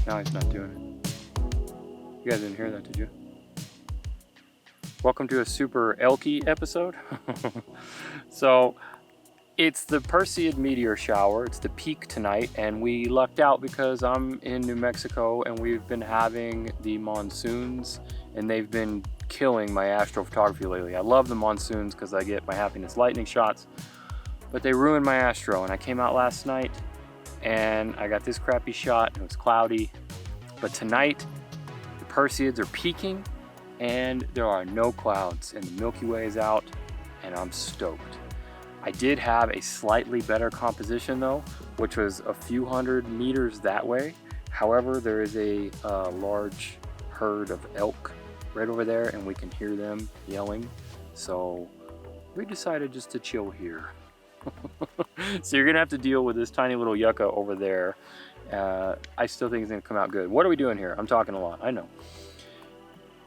Now he's not doing it. You guys didn't hear that, did you? Welcome to a super elky episode. So it's the Perseid meteor shower. It's the peak tonight, and we lucked out because I'm in New Mexico and we've been having the monsoons, and they've been killing my astrophotography lately. I love the monsoons because I get my happiness lightning shots, but they ruined my astro. And I came out last night and I got this crappy shot. It was cloudy, but tonight the Perseids are peaking and there are no clouds and the Milky Way is out, and I'm stoked. I did have a slightly better composition though, which was a few hundred meters that way. However, there is a large herd of elk right over there and we can hear them yelling. So we decided just to chill here. So you're gonna have to deal with this tiny little yucca over there. I still think it's gonna come out good. What are we doing here? I'm talking a lot, I know.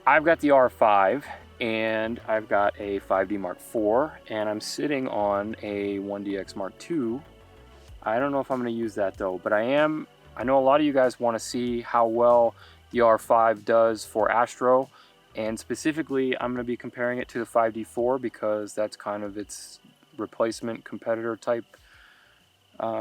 I've got the R5 and I've got a 5D Mark IV and I'm sitting on a 1DX Mark II. I don't know if I'm gonna use that though, but I know a lot of you guys wanna see how well the R5 does for astro, and specifically I'm gonna be comparing it to the 5D4 because that's kind of its replacement competitor type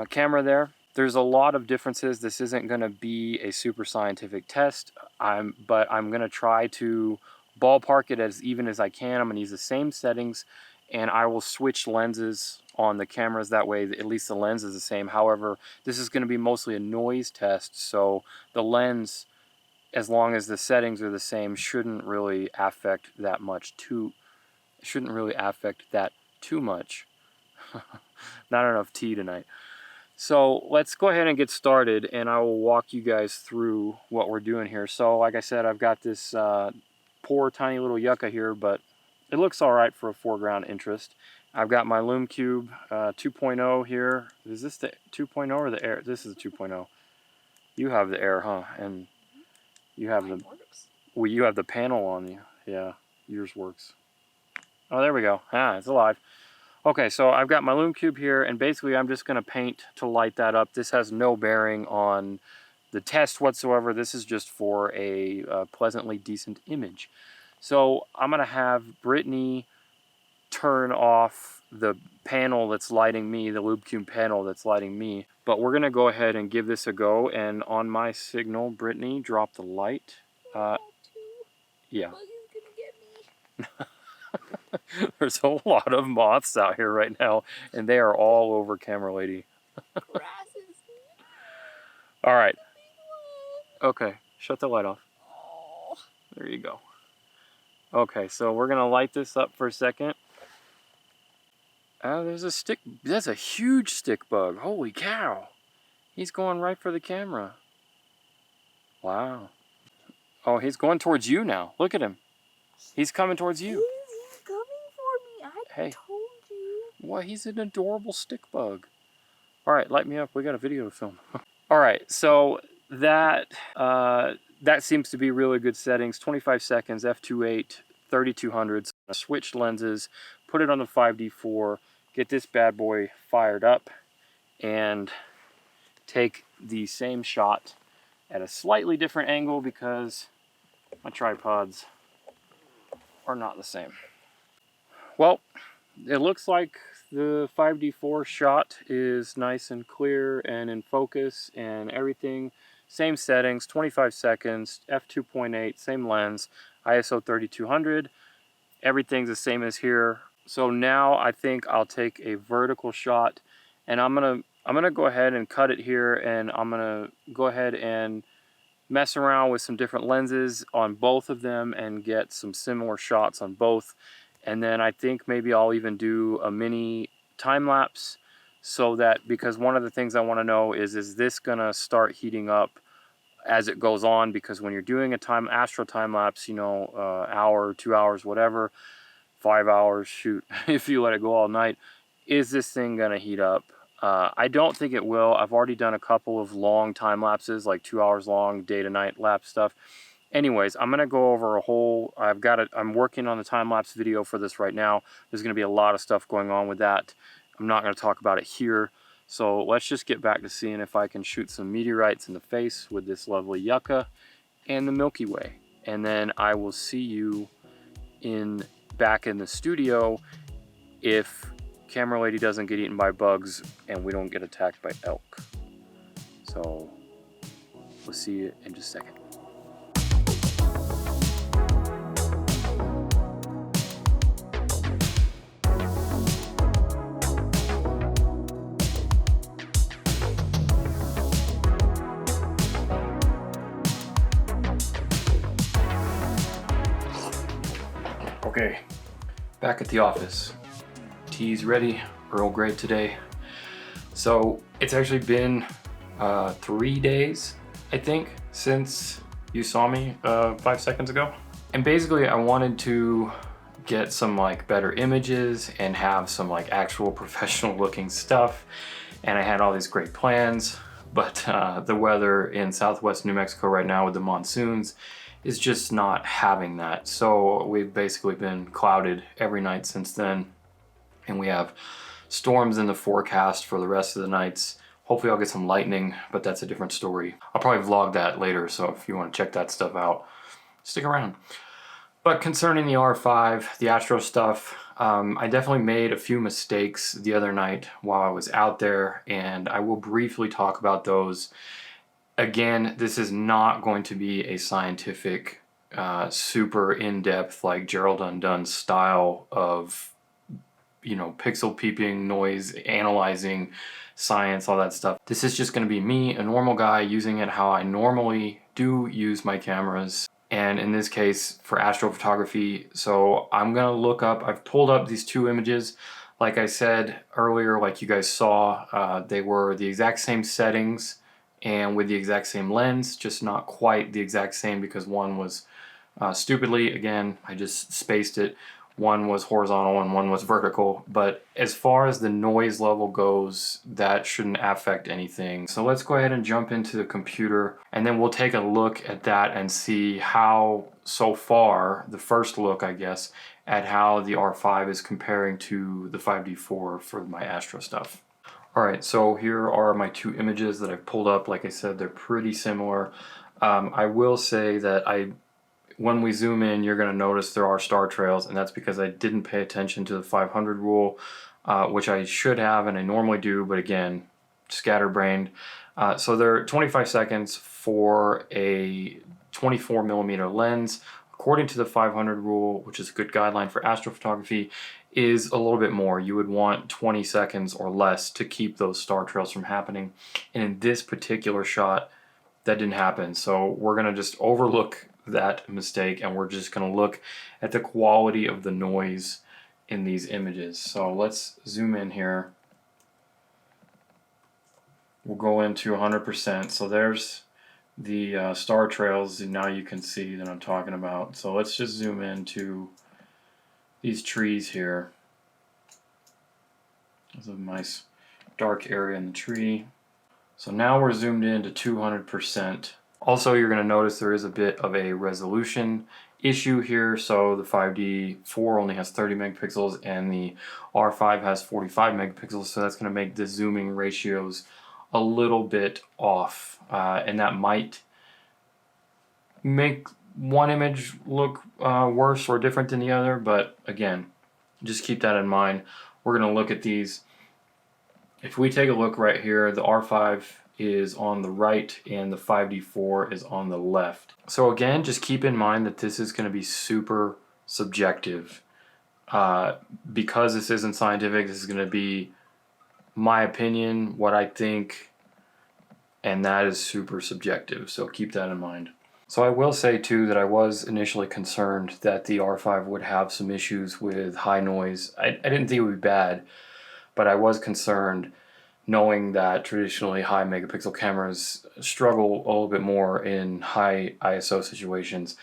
camera there. There's a lot of differences. This isn't going to be a super scientific test, but I'm going to try to ballpark it as even as I can. I'm going to use the same settings and I will switch lenses on the cameras, that way at least the lens is the same. However, this is going to be mostly a noise test, so the lens, as long as the settings are the same, shouldn't really affect that too much. Not enough tea tonight. So let's go ahead and get started and I will walk you guys through what we're doing here. So like I said, I've got this poor tiny little yucca here, but it looks all right for a foreground interest. I've got my Lume Cube 2.0 here. Is this the 2.0 or the Air? This is the 2.0. You have the Air, huh? And you have you have the panel on you. Yeah, yours works. Oh, there we go. Ah, it's alive. Okay, so I've got my Lume Cube here, and basically I'm just going to paint to light that up. This has no bearing on the test whatsoever. This is just for a pleasantly decent image. So I'm going to have Brittany turn off the panel that's lighting me, the Lume Cube panel that's lighting me. But we're going to go ahead and give this a go, and on my signal, Brittany, drop the light. Yeah. There's a lot of moths out here right now, and they are all over Camera Lady. All right. Okay, shut the light off. There you go. Okay, so we're gonna light this up for a second. Oh, there's a stick. That's a huge stick bug. Holy cow! He's going right for the camera. Wow. Oh, he's going towards you now. Look at him. He's coming towards you. He's coming for me. I told you. Well, he's an adorable stick bug. All right, light me up. We got a video to film. All right, so that seems to be really good settings. 25 seconds, f2.8, 3200. So I switched lenses, put it on the 5D4, get this bad boy fired up, and take the same shot at a slightly different angle because my tripods are not the same. Well, it looks like the 5D4 shot is nice and clear and in focus and everything. Same settings, 25 seconds, f2.8, same lens, ISO 3200. Everything's the same as here. So now I think I'll take a vertical shot, and I'm gonna go ahead and cut it here, and I'm gonna go ahead and mess around with some different lenses on both of them and get some similar shots on both. And then I think maybe I'll even do a mini time lapse, so that, because one of the things I want to know is this gonna start heating up as it goes on? Because when you're doing a astro time lapse, you know, hour, 2 hours, whatever, 5 hours, shoot, if you let it go all night, is this thing gonna heat up? I don't think it will. I've already done a couple of long time lapses, like 2 hours long, day to night lapse stuff. Anyways, I'm gonna go over a whole, I'm working on the time-lapse video for this right now. There's gonna be a lot of stuff going on with that. I'm not gonna talk about it here. So let's just get back to seeing if I can shoot some meteorites in the face with this lovely yucca and the Milky Way. And then I will see you back in the studio if Camera Lady doesn't get eaten by bugs and we don't get attacked by elk. So we'll see you in just a second. Okay, back at the office. Tea's ready, Earl Grey today. So it's actually been 3 days, I think, since you saw me 5 seconds ago. And basically I wanted to get some like better images and have some like actual professional looking stuff. And I had all these great plans, but the weather in southwest New Mexico right now with the monsoons is just not having that. So we've basically been clouded every night since then. And we have storms in the forecast for the rest of the nights. Hopefully I'll get some lightning, but that's a different story. I'll probably vlog that later, so if you want to check that stuff out, stick around. But concerning the R5, the Astro stuff, I definitely made a few mistakes the other night while I was out there, and I will briefly talk about those. Again, this is not going to be a scientific, super in-depth, like Gerald Undone style of, you know, pixel peeping, noise, analyzing, science, all that stuff. This is just going to be me, a normal guy, using it how I normally do use my cameras. And in this case, for astrophotography, so I'm going to look up, I've pulled up these two images. Like I said earlier, like you guys saw, they were the exact same settings and with the exact same lens, just not quite the exact same because one was stupidly, again, I just spaced it. One was horizontal and one was vertical, but as far as the noise level goes, that shouldn't affect anything. So let's go ahead and jump into the computer and then we'll take a look at that and see how, so far, the first look, I guess, at how the R5 is comparing to the 5D4 for my Astro stuff. Alright, so here are my two images that I've pulled up. Like I said, they're pretty similar. I will say that when we zoom in, you're going to notice there are star trails, and that's because I didn't pay attention to the 500 rule, which I should have and I normally do, but again, scatterbrained. So they're 25 seconds for a 24mm lens. According to the 500 rule, which is a good guideline for astrophotography, is a little bit more. You would want 20 seconds or less to keep those star trails from happening. And in this particular shot, that didn't happen. So we're going to just overlook that mistake and we're just going to look at the quality of the noise in these images. So let's zoom in here. We'll go into 100%. So there's the star trails, and now you can see that I'm talking about. So let's just zoom into these trees here. There's a nice dark area in the tree. So now we're zoomed in to 200%. Also, you're going to notice there is a bit of a resolution issue here. So the 5D4 only has 30 megapixels and the R5 has 45 megapixels. So that's going to make the zooming ratios a little bit off. And that might make one image look worse or different than the other. But again, just keep that in mind. We're going to look at these. If we take a look right here, the R5 is on the right and the 5D4 is on the left. So again, just keep in mind that this is going to be super subjective. Because this isn't scientific, this is going to be my opinion, what I think, and that is super subjective. So keep that in mind. So I will say too that I was initially concerned that the R5 would have some issues with high noise. I didn't think it would be bad, but I was concerned knowing that traditionally high megapixel cameras struggle a little bit more in high ISO situations.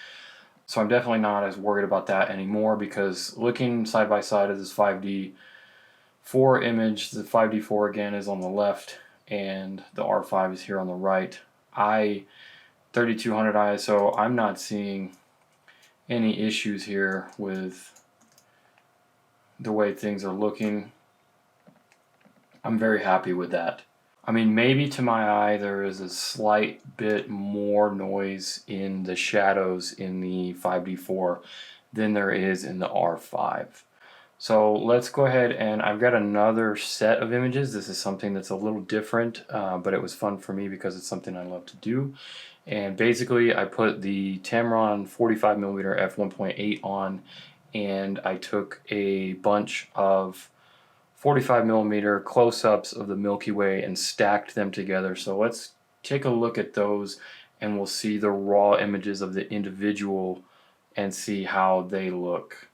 So I'm definitely not as worried about that anymore, because looking side by side of this 5D4 image, the 5D4 again is on the left and the R5 is here on the right. 3200 ISO, I'm not seeing any issues here with the way things are looking. I'm very happy with that. I mean, maybe to my eye there is a slight bit more noise in the shadows in the 5D4 than there is in the R5. So let's go ahead, and I've got another set of images. This is something that's a little different, but it was fun for me because it's something I love to do. And basically I put the Tamron 45mm f1.8 on, and I took a bunch of 45mm close-ups of the Milky Way and stacked them together. So let's take a look at those, and we'll see the raw images of the individual and see how they look.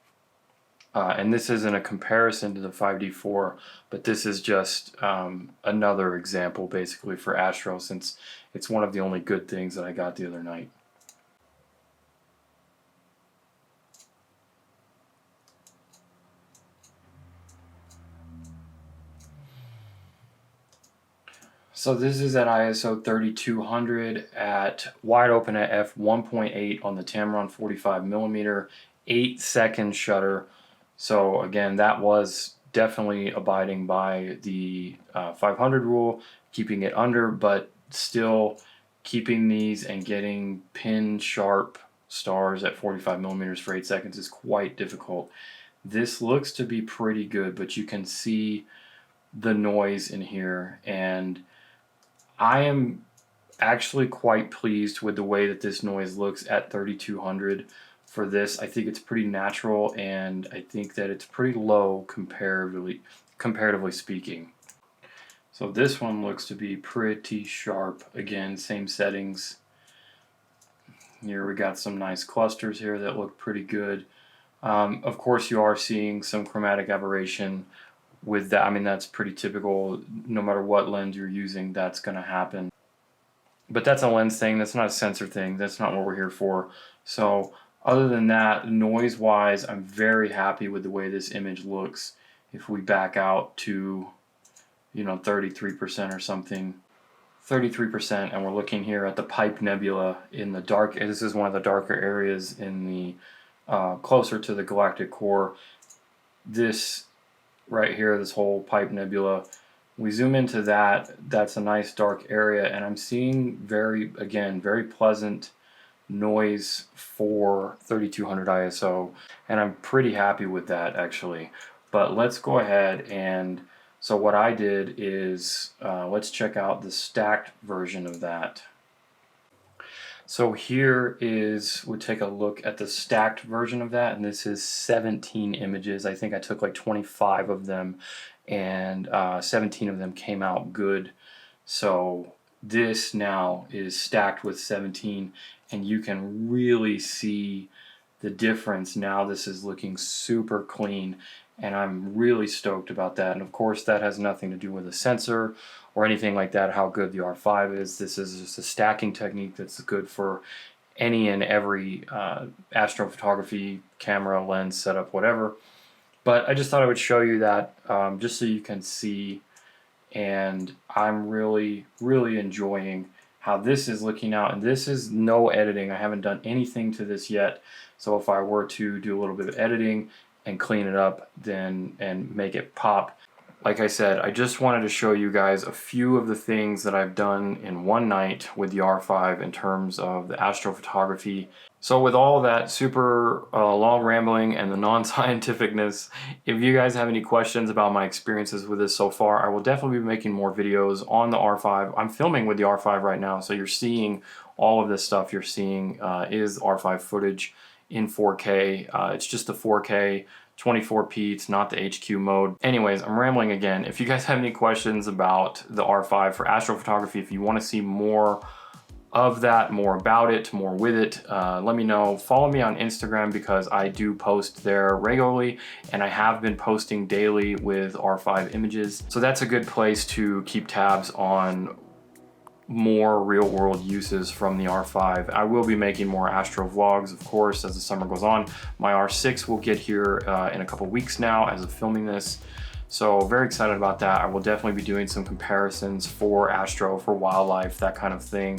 And this isn't a comparison to the 5D4, but this is just another example basically for Astro, since it's one of the only good things that I got the other night. So this is at ISO 3200 at wide open at f1.8 on the Tamron 45mm, 8-second shutter. So again, that was definitely abiding by the 500 rule, keeping it under, but still keeping these and getting pin sharp stars at 45mm for 8 seconds is quite difficult. This looks to be pretty good, but you can see the noise in here, and I am actually quite pleased with the way that this noise looks at 3200 for this. I think it's pretty natural, and I think that it's pretty low comparatively speaking. So this one looks to be pretty sharp. Again, same settings. Here we got some nice clusters here that look pretty good. Of course, you are seeing some chromatic aberration with that. I mean, that's pretty typical. No matter what lens you're using, that's going to happen. But that's a lens thing. That's not a sensor thing. That's not what we're here for. So other than that, noise-wise, I'm very happy with the way this image looks. If we back out to, 33% or something, 33%, and we're looking here at the Pipe Nebula in the dark. This is one of the darker areas in the closer to the galactic core. This right here, this whole Pipe Nebula, we zoom into that, that's a nice dark area, and I'm seeing very pleasant noise for 3200 ISO, and I'm pretty happy with that actually. But let's go ahead, and so what I did is let's check out the stacked version of that. So here is, we'll take a look at the stacked version of that, and this is 17 images. I think I took like 25 of them, and 17 of them came out good. So this now is stacked with 17, and you can really see the difference. Now this is looking super clean, and I'm really stoked about that. And of course, that has nothing to do with a sensor or anything like that, how good the R5 is. This is just a stacking technique that's good for any and every astrophotography camera, lens, setup, whatever. But I just thought I would show you that just so you can see, and I'm really enjoying how this is looking out. And this is no editing. I haven't done anything to this yet. So if I were to do a little bit of editing and clean it up then and make it pop, like I said, I just wanted to show you guys a few of the things that I've done in one night with the R5 in terms of the astrophotography. So with all that super long rambling and the non-scientificness, if you guys have any questions about my experiences with this so far, I will definitely be making more videos on the R5. I'm filming with the R5 right now, so you're seeing all of this stuff you're seeing is R5 footage in 4K. It's just the 4K 24p, it's not the HQ mode. Anyways, I'm rambling again. If you guys have any questions about the R5 for astrophotography, if you want to see more of that, more about it, more with it, let me know. Follow me on Instagram because I do post there regularly, and I have been posting daily with R5 images. So that's a good place to keep tabs on more real-world uses from the R5. I will be making more astro vlogs, of course, as the summer goes on. My R6 will get here in a couple weeks now as of filming this. So very excited about that. I will definitely be doing some comparisons for astro, for wildlife, that kind of thing.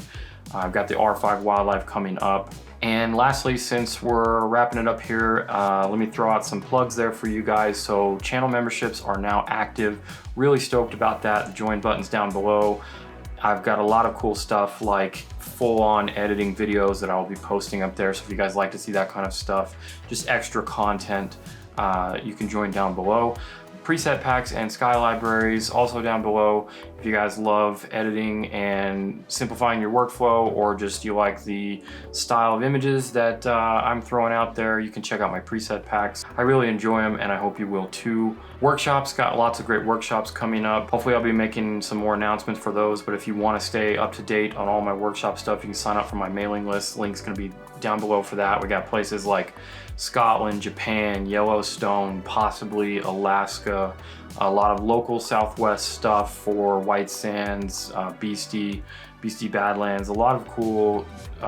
I've got the R5 Wildlife coming up. And lastly, since we're wrapping it up here, let me throw out some plugs there for you guys. So channel memberships are now active. Really stoked about that. The join button's down below. I've got a lot of cool stuff like full-on editing videos that I'll be posting up there. So if you guys like to see that kind of stuff, just extra content, you can join down below. Preset packs and sky libraries also down below. If you guys love editing and simplifying your workflow, or just you like the style of images that I'm throwing out there, you can check out my preset packs. I really enjoy them and I hope you will too. Workshops, got lots of great workshops coming up. Hopefully I'll be making some more announcements for those, but if you want to stay up to date on all my workshop stuff, you can sign up for my mailing list. Link's gonna be down below for that. We got places like Scotland, Japan, Yellowstone, possibly Alaska, a lot of local Southwest stuff for White Sands, Beastie Badlands, a lot of cool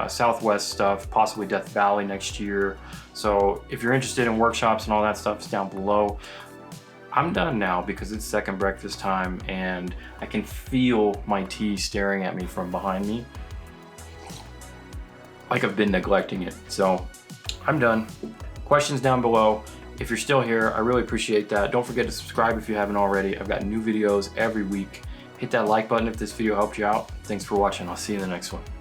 Southwest stuff, possibly Death Valley next year. So if you're interested in workshops and all that stuff, it's down below. I'm done now because it's second breakfast time and I can feel my tea staring at me from behind me, like I've been neglecting it. So I'm done. Questions down below. If you're still here, I really appreciate that. Don't forget to subscribe if you haven't already. I've got new videos every week. Hit that like button if this video helped you out. Thanks for watching. I'll see you in the next one.